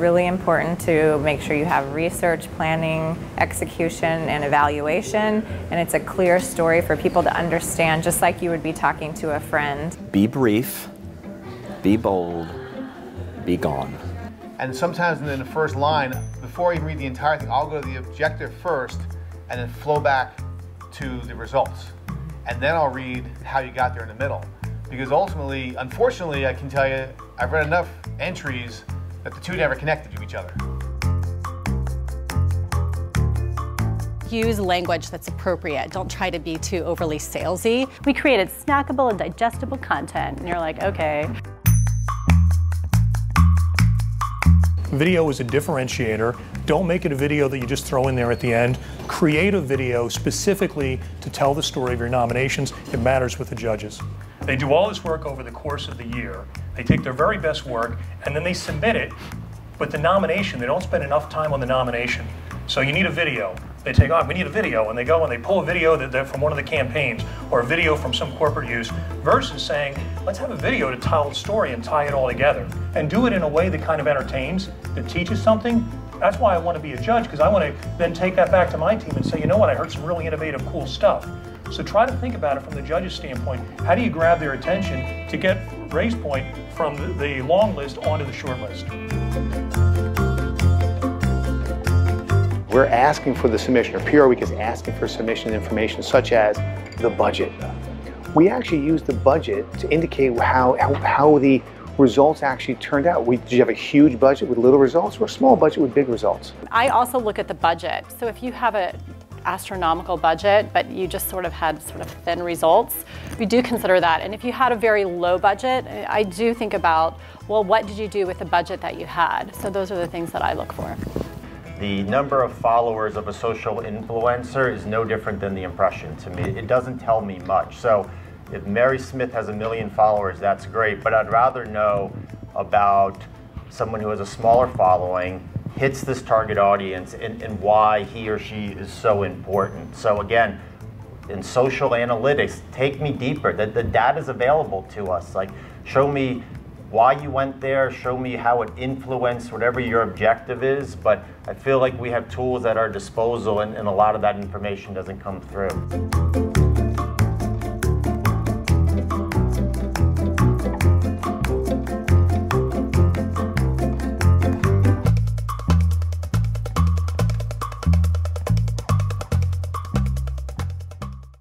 really important to make ssure you have research, planning, execution, and evaluation, and it's a clear story for people to understand, just like you would be talking to a friend. Be brief, be bold, be gone. And sometimes in the first line, before I even read the entire thing, I'll go to the objective first and then flow back to the results. And then I'll read how you got there in the middle. Because ultimately, unfortunately, I can tell you, I've read enough entries that the two never connected to each other. Use language that's appropriate. Don't try to be too overly salesy. We created snackable and digestible content, and you're like, okay. Video is a differentiator. Don't make it a video that you just throw in there at the end. Create a video specifically to tell the story of your nominations. It matters with the judges. They do all this work over the course of the year. They take their very best work and then they submit it. But the nomination, they don't spend enough time on the nomination. So you need a video. They take, oh, we need a video, and they go and they pull a video that from one of the campaigns or a video from some corporate use versus saying, let's have a video to tell the story and tie it all together. And do it in a way that kind of entertains, that teaches something. That's why I want to be a judge, because I want to then take that back to my team and say, you know what, I heard some really innovative, cool stuff. So try to think about it from the judge's standpoint. How do you grab their attention to get race point from the long list onto the short list? We're asking for the submission, or PRWeek is asking for submission information such as the budget. We actually use the budget to indicate how the results actually turned out. Did you have a huge budget with little results or a small budget with big results? I also look at the budget. So if you have an astronomical budget, but you just sort of had thin results, we do consider that. And if you had a very low budget, I do think about, well, what did you do with the budget that you had? So those are the things that I look for. The number of followers of a social influencer is no different than the impression to me. It doesn't tell me much. So if Mary Smith has 1 million followers, that's great, but I'd rather know about someone who has a smaller following, hits this target audience, and why he or she is so important. So again, in social analytics, take me deeper. The data is available to us. Like, show me why you went there, show me how it influenced whatever your objective is, but I feel like we have tools at our disposal and a lot of that information doesn't come through.